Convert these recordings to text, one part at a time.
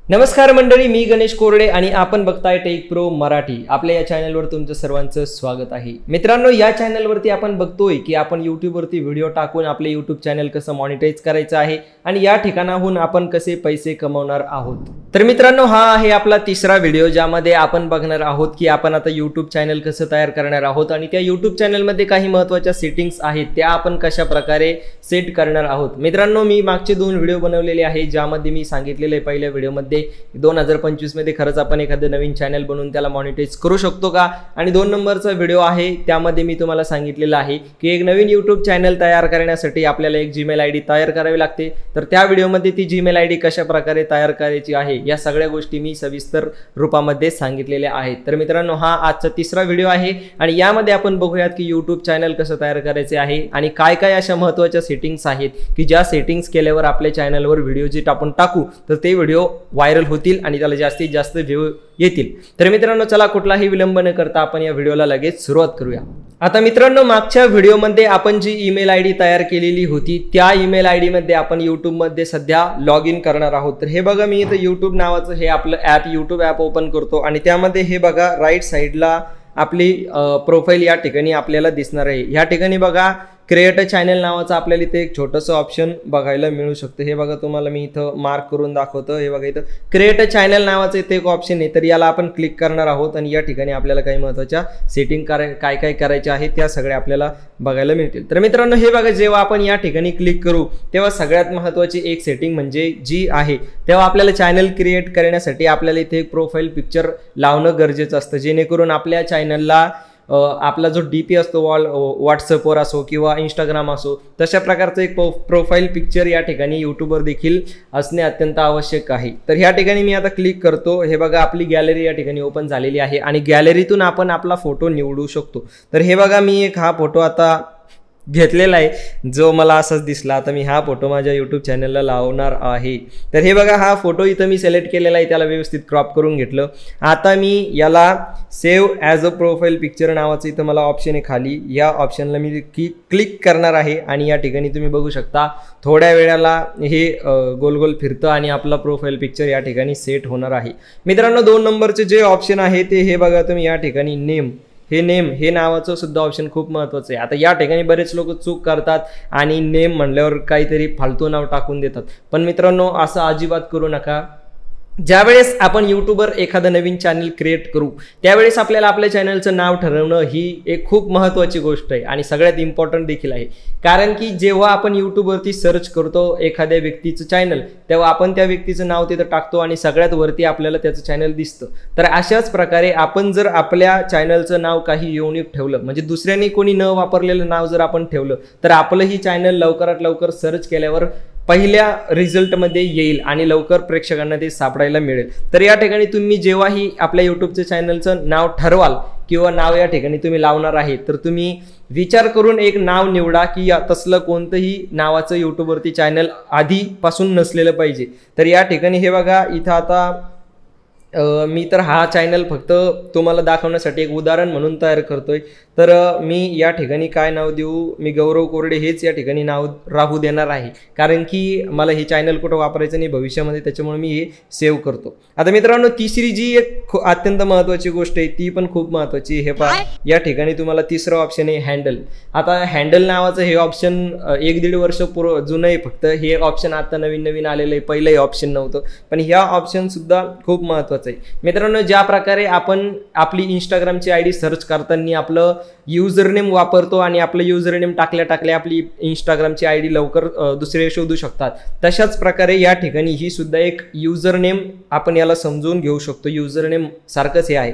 नमस्कार मंडळी, मी गणेश कोरडे आणि आपण बघताय टेक प्रो मराठी। आपल्या या चॅनलवर तुमचं सर्वांचं स्वागत आहे। मित्रांनो, या चॅनलवरती आपण बघतोय की आपण YouTube वरती व्हिडिओ टाकून आपले YouTube चॅनल कसं मॉनिटाइज करायचं आहे आणि या ठिकाणाहून आपण कसे पैसे कमवणार आहोत। तर मित्रांनो, हा आहे आपला तिसरा व्हिडिओ ज्यामध्ये आपण बघणार आहोत की आपण आता YouTube चॅनल कसं तयार करणार आहोत आणि त्या YouTube चॅनलमध्ये काही महत्त्वाच्या सेटिंग्स आहेत त्या आपण कशा प्रकारे सेट करणार आहोत। मित्रांनो, मी मागचे 2 व्हिडिओ बनवलेले आहेत ज्यामध्ये मी सांगितलेले पहिल्या व्हिडिओमध्ये 2025 मध्ये खरंच आपण एखादं नवीन चॅनल बनवून त्याला मॉनिटाइज करू शकतो का, आणि 2 नंबरचा व्हिडिओ आहे त्यामध्ये मी तुम्हाला सांगितलेलं आहे की एक नवीन YouTube चॅनल तयार करण्यासाठी आपल्याला एक जीमेल आयडी तयार करावी लागते। तर त्या व्हिडिओमध्ये ती जीमेल आयडी कशा प्रकारे तयार करायची आहे या सगळ्या गोष्टी मी सविस्तर रूपामध्ये सांगितलेल्या आहेत। तर मित्रांनो, हा आजचा तिसरा व्हिडिओ आहे आणि यामध्ये आपण बघूयात की YouTube चॅनल कसं तयार करायचे आहे आणि काय काय अशा महत्त्वाच्या सेटिंग्स आहेत की ज्या सेटिंग्स केल्यावर आपल्या चॅनलवर व्हिडिओ जे आपण टाकू तर ते व्हिडिओ व्हायरल होतील आणि त्याला जास्तीत जास्त व्ह्यू येतील। तर मित्रांनो, चला कुठलाही विलंब न करता आपण या व्हिडिओला लगेच सुरुवात करूया। आता मित्रांनो, मागच्या व्हिडिओमध्ये आपण जी ईमेल आयडी तयार केलेली होती त्या ईमेल आयडी मध्ये आपण YouTube मध्ये सध्या लॉग इन करणार आहोत। तर हे बघा, मी इथं YouTube नावाचं हे आपलं ॲप YouTube ॲप ओपन करतो आणि त्यामध्ये हे बघा राईट साईडला आपली प्रोफाईल या ठिकाणी आपल्याला दिसणार आहे। या ठिकाणी बघा क्रिएट अ चॅनल नावाचं आपल्याला इथे एक छोटंसं ऑप्शन बघायला मिळू शकतं। हे बघा, तुम्हाला मी इथं मार्क करून दाखवतो। हे बघा, इथं क्रिएट अ चॅनल नावाचं इथे एक ऑप्शन आहे, तर याला आपण क्लिक करणार आहोत आणि या ठिकाणी आपल्याला काही महत्त्वाच्या सेटिंग काय काय करायच्या आहेत त्या सगळ्या आपल्याला बघायला मिळतील। तर मित्रांनो, हे बघा, जेव्हा आपण या ठिकाणी क्लिक करू तेव्हा सगळ्यात महत्त्वाची एक सेटिंग म्हणजे जी आहे तेव्हा आपल्याला चॅनल क्रिएट करण्यासाठी आपल्याला इथे एक प्रोफाईल पिक्चर लावणं गरजेचं असतं, जेणेकरून आपल्या चॅनलला आपला जो डीपी असतो व्हॉट्सअपवर असो किंवा इंस्टाग्राम असो तशा प्रकारचं एक प्रोफाईल पिक्चर या ठिकाणी यूट्यूबवर देखील असणे अत्यंत आवश्यक आहे। तर ह्या ठिकाणी मी आता क्लिक करतो। हे बघा, आपली गॅलरी या ठिकाणी ओपन झालेली आहे आणि गॅलरीतून आपण आपला फोटो निवडू शकतो। तर हे बघा, मी एक हा फोटो आता घेतलेला आहे जो मला असाच दिसला। आता मी हा फोटो माझ्या YouTube चॅनलला लावणार आहे। तर हे बघा, हा फोटो इथं मी सिलेक्ट केलेला आहे, त्याला व्यवस्थित क्रॉप करून घेतलं। आता मी याला save as a profile picture नावाचं इथं मला ऑप्शन आहे खाली, या ऑप्शनला मी क्लिक करणार आहे आणि या ठिकाणी तुम्ही बघू शकता थोड्या वेळाला हे गोल गोल फिरतं आणि आपला प्रोफाईल पिक्चर या ठिकाणी सेट होणार आहे। मित्रांनो, 2 नंबरचे जे ऑप्शन आहे ते हे बघा, तुम्ही या ठिकाणी नेम हे नावाचं सुद्धा ऑप्शन खूप महत्त्वाचं आहे। आता या ठिकाणी बरेच लोक चूक करतात आणि नेम म्हणल्यावर काहीतरी फालतू नाव टाकून देतात, पण मित्रांनो असं अजिबात करू नका। ज्यावेळेस आपण यूट्यूबवर एखादं नवीन चॅनल क्रिएट करू त्यावेळेस आपल्याला आपल्या चॅनलचं नाव ठरवणं ही एक खूप महत्त्वाची गोष्ट आहे आणि सगळ्यात इम्पॉर्टंट देखील आहे, कारण की जेव्हा आपण यूट्यूबवरती सर्च करतो एखाद्या व्यक्तीचं चॅनल तेव्हा आपण त्या व्यक्तीचं नाव तिथं टाकतो आणि सगळ्यात वरती आपल्याला त्याचं चॅनल दिसतं। तर अशाच प्रकारे आपण जर आपल्या चॅनलचं नाव काही युनिक ठेवलं, म्हणजे दुसऱ्यांनी कोणी न वापरलेलं नाव जर आपण ठेवलं तर आपलंही चॅनल लवकरात लवकर सर्च केल्यावर पहिल्या रिझल्टमध्ये येईल आणि लवकर प्रेक्षकांना ते सापडायला मिळेल। तर या ठिकाणी तुम्ही जेव्हाही आपल्या यूट्यूबचं चॅनलचं नाव ठरवाल किंवा नाव या ठिकाणी तुम्ही लावणार आहे तर तुम्ही विचार करून एक नाव निवडा की तसलं कोणतंही नावाचं यूट्यूबवरती चॅनल आधीपासून नसलेलं पाहिजे। तर या ठिकाणी हे बघा, इथं आता मी तर हा चॅनल फक्त तुम्हाला दाखवण्यासाठी एक उदाहरण म्हणून तयार करतोय। तर मी या ठिकाणी काय नाव देऊ, मी गौरव कोरडे हेच या ठिकाणी नाव राहू देणार आहे, कारण की मला हे चॅनल कुठं वापरायचं नाही भविष्यामध्ये, त्याच्यामुळे मी हे सेव्ह करतो। आता मित्रांनो, तिसरी जी एक अत्यंत महत्त्वाची गोष्ट आहे ती पण खूप महत्त्वाची, हे पहा या ठिकाणी तुम्हाला तिसरं ऑप्शन आहे हँडल। आता हँडल नावाचं हे ऑप्शन 1-1.5 वर्ष जुनं आहे, फक्त हे ऑप्शन आता नवीन आलेलं आहे, पहिलं हे ऑप्शन नव्हतं, पण ह्या ऑप्शन सुद्धा खूप महत्त्वाचं आहे। मित्रांनो, ज्या प्रकारे आपण आपली इंस्टाग्रामची आयडी सर्च करताना आपलं युजर नेम वापरतो आणि आपलं युजर नेम टाकल्या आपली इंस्टाग्रामची आयडी लवकर दुसरे शोधू शकतात, तशाच प्रकारे या ठिकाणी ही सुद्धा एक युजर नेम आपण याला समजून घेऊ शकतो। युजर नेम सारखंच हे आहे।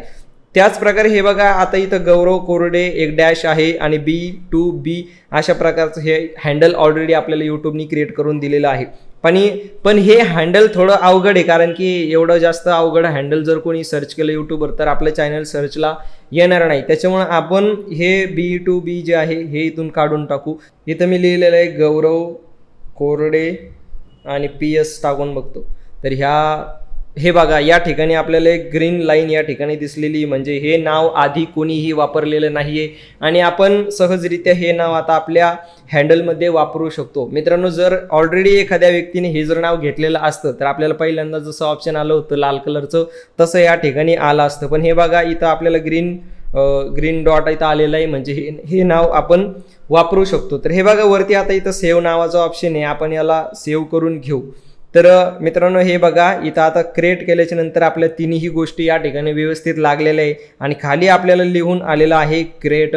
त्याच प्रकारे हे बघा, आता इथं गौरव कोरडे एक डॅश आहे आणि B2B अशा प्रकारचं हे हँडल ऑलरेडी आपल्याला यूट्यूबनी क्रिएट करून दिलेलं आहे। पण हे हँडल थोडं अवघड आहे, कारण की एवढं जास्त अवघड हँडल जर कोणी सर्च केलं यूट्यूबवर तर आपलं चॅनल सर्चला येणार नाही। त्याच्यामुळे आपण हे B2B जे आहे हे इथून काढून टाकू। इथं मी लिहिलेलं आहे गौरव कोरडे आणि PS टाकून बघतो, तर ह्या हे बघा या ठिकाणी आपल्याला एक ग्रीन लाईन या ठिकाणी दिसलेली, म्हणजे हे नाव आधी कोणीही वापरलेलं नाहीये आणि आपण सहजरित्या हे नाव आता आपल्या हँडलमध्ये वापरू शकतो. मित्रांनो, जर ऑलरेडी एखाद्या व्यक्तीने हे जर नाव घेतलेलं असतं तर आपल्याला पहिल्यांदा जसं ऑप्शन आलं होतं लाल कलरचं तसं या ठिकाणी आलं असतं. पण हे बघा इथं आपल्याला ग्रीन डॉट इथं आलेलं आहे, म्हणजे हे नाव आपण वापरू शकतो. तर हे बघा वरती आता इथं सेव्ह नावाचं ऑप्शन आहे, आपण याला सेव्ह करून घेऊ. तर मित्रांनो हे बघा इथं आता क्रिएट केल्याच्या नंतर आपल्या तिन्ही गोष्टी या ठिकाणी व्यवस्थित लागलेल्या आहे आणि खाली आपल्याला लिहून आलेलं आहे क्रिएट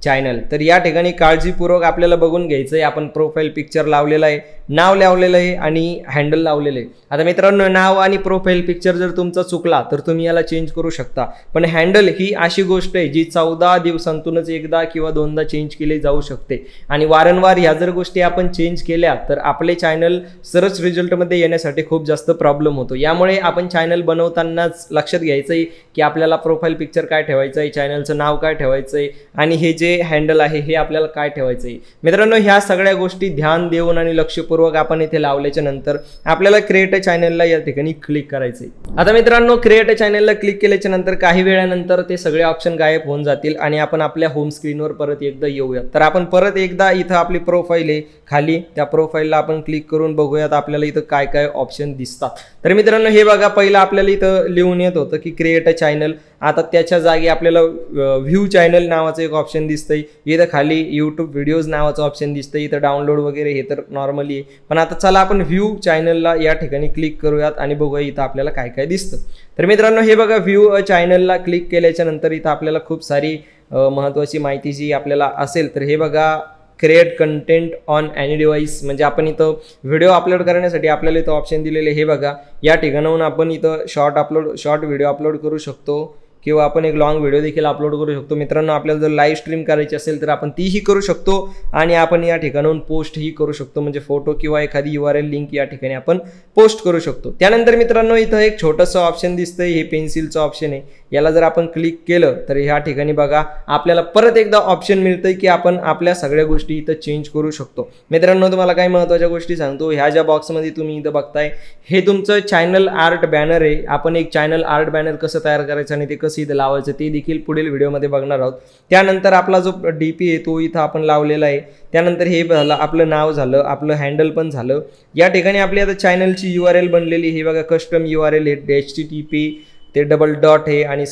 चॅनल. तर या ठिकाणी काळजीपूर्वक आपल्याला बघून घ्यायचं आहे. आपण प्रोफाईल पिक्चर लावलेला आहे, नाव लावलेलं आहे आणि हँडल लावलेलं आहे. आता मित्रांनो नाव आणि प्रोफाईल पिक्चर जर तुमचा चुकला तर तुम्ही याला चेंज करू शकता, पण हँडल ही अशी गोष्ट आहे जी 14 दिवसांतूनच एकदा किंवा दोनदा चेंज केली जाऊ शकते आणि वारंवार ह्या जर गोष्टी आपण चेंज केल्या तर आपले चॅनल सर्च रिझल्टमध्ये येण्यासाठी खूप जास्त प्रॉब्लेम होतो. यामुळे आपण चॅनल बनवतानाच लक्षात घ्यायचं आहे की आपल्याला प्रोफाईल पिक्चर काय ठेवायचं आहे, चॅनलचं नाव काय ठेवायचं आहे आणि हे जे हँडल आहे हे आपल्याला काय ठेवायचं आहे. मित्रांनो ह्या सगळ्या गोष्टी ध्यान देऊन आणि लक्षपूर्वक आपण इथे लावल्याच्या नंतर आपल्याला क्रिएट चॅनलला या ठिकाणी क्लिक करायचंय. आता मित्रांनो क्रिएट चॅनलला क्लिक केल्याच्या नंतर काही वेळानंतर ते सगळे ऑप्शन गायब होऊन जातील आणि आपण आपल्या होम स्क्रीनवर परत एकदा येऊयात. तर आपण परत एकदा इथं आपली प्रोफाईल आहे खाली, त्या प्रोफाईलला आपण क्लिक करून बघूयात आपल्याला इथं काय काय ऑप्शन दिसतात. तर मित्रांनो हे बघा पहिलं आपल्याला इथं लिहून येत होतं की क्रिएट अ चॅनल, आता त्याच्या जागी आपल्याला व्ह्यू चॅनल नावाचं एक ऑप्शन दिसतंय. इथं खाली यूट्यूब व्हिडिओज नावाचं ऑप्शन दिसतंय. इथं डाउनलोड वगैरे हे तर नॉर्मली आहे, पण आता चला आपण व्ह्यू चॅनलला या ठिकाणी क्लिक करूयात आणि बघूया इथं आपल्याला काय काय दिसतं. तर मित्रांनो हे बघा व्ह्यू चॅनलला क्लिक केल्याच्या नंतर इथं आपल्याला खूप सारी महत्त्वाची माहिती जी आपल्याला असेल तर हे बघा create content on any device, म्हणजे आपण इथं व्हिडिओ अपलोड करण्यासाठी आपल्याला इथं ऑप्शन दिलेले. हे बघा या ठिकाणाहून आपण इथं शॉर्ट व्हिडिओ अपलोड करू शकतो किंवा आपण एक लॉंग व्हिडिओ देखील अपलोड करू शकतो. मित्रांनो आपल्याला जर लाईव्ह स्ट्रीम करायची असेल तर आपण तीही करू शकतो आणि आपण या ठिकाणाहून पोस्टही करू शकतो, म्हणजे फोटो किंवा एखादी URL लिंक या ठिकाणी आपण पोस्ट करू शकतो. त्यानंतर मित्रांनो इथं एक छोटंसं ऑप्शन दिसतंय, हे पेन्सिलचं ऑप्शन आहे. याला जर आपण क्लिक केलं तर ह्या ठिकाणी बघा आपल्याला परत एकदा ऑप्शन मिळतंय की आपण आपल्या सगळ्या गोष्टी इथं चेंज करू शकतो. मित्रांनो तुम्हाला काही महत्त्वाच्या गोष्टी सांगतो. ह्या ज्या बॉक्समध्ये तुम्ही इथं बघताय हे तुमचं चॅनल आर्ट बॅनर आहे. आपण एक चॅनल आर्ट बॅनर कसं तयार करायचं आणि ते कसं इथं लावायचं ते देखील पुढील व्हिडिओमध्ये बघणार आहोत. त्यानंतर आपला जो DP आहे तो इथं आपण लावलेला आहे. त्यानंतर हे झालं आपलं नाव झालं, आपलं हँडल पण झालं. या ठिकाणी आपली आता चॅनलची URL बनलेली हे बघा कस्टम URL आहे, HTTP ते $.डॉट आहे आणि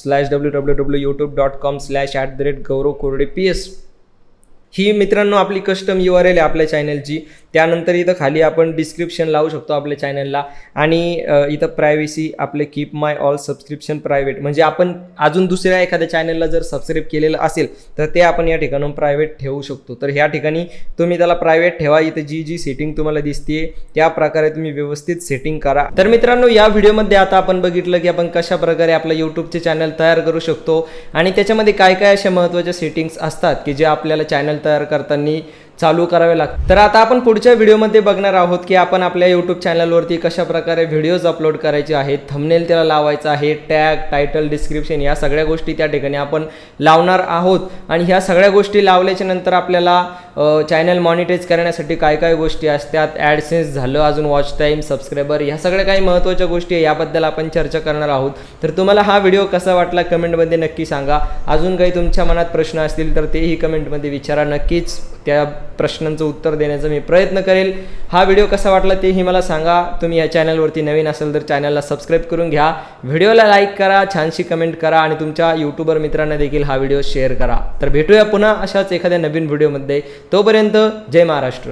www.youtube.com/@gaurav-korde.ps ही मित्रांनो आपली कस्टम URL आहे आपल्या चॅनलची. त्यानंतर इथं खाली आपण डिस्क्रिप्शन लावू शकतो आपल्या चॅनलला आणि इथं प्रायव्हसी आपले कीप माय ऑल सबस्क्रिप्शन प्रायव्हेट, म्हणजे आपण अजून दुसऱ्या एखाद्या चॅनलला जर सबस्क्राईब केलेलं असेल तर ते आपण या ठिकाणून प्रायव्हेट ठेवू शकतो. तर ह्या ठिकाणी तुम्ही त्याला प्रायव्हेट ठेवा. इथं जी सेटिंग तुम्हाला दिसते त्या प्रकारे तुम्ही व्यवस्थित सेटिंग करा. तर मित्रांनो या व्हिडिओमध्ये आता आपण बघितलं की आपण कशा प्रकारे आपलं यूट्यूबचे चॅनल तयार करू शकतो आणि त्याच्यामध्ये काय काय अशा महत्त्वाच्या सेटिंग्स असतात की जे आपल्याला चॅनल तयार करताना चालू करावे लागतात. तर आता आपण पुढच्या व्हिडिओमध्ये बघणार आहोत की आपण आपल्या यूट्यूब चॅनलवरती कशा प्रकारे व्हिडिओज अपलोड करायचे आहेत, थंबनेल त्याला लावायचं आहे, टॅग, टायटल, डिस्क्रिप्शन या सगळ्या गोष्टी त्या ठिकाणी आपण लावणार आहोत. आणि ह्या सगळ्या गोष्टी लावल्याच्या नंतर आपल्याला चॅनल मॉनिटाईज करण्यासाठी काय काय गोष्टी असतात, ॲडसेन्स झालं, अजून वॉच टाईम, सबस्क्रायबर, ह्या सगळ्या काही महत्त्वाच्या गोष्टी आहे याबद्दल आपण चर्चा करणार आहोत. तर तुम्हाला हा व्हिडिओ कसा वाटला कमेंटमध्ये नक्की सांगा. अजून काही तुमच्या मनात प्रश्न असतील तर तेही कमेंटमध्ये विचारा. नक्कीच त्या प्रश्नांचं उत्तर देण्याचा मी प्रयत्न करेल. हा व्हिडिओ कसा वाटला तेही मला सांगा. तुम्ही या चॅनलवरती नवीन असेल तर चॅनलला सबस्क्राईब करून घ्या, व्हिडिओला लाईक करा, छानशी कमेंट करा आणि तुमच्या यूट्यूबर मित्रांना देखील हा व्हिडिओ शेअर करा. तर भेटूया पुन्हा अशाच एखाद्या नवीन व्हिडिओमध्ये. तोपर्यंत जय महाराष्ट्र.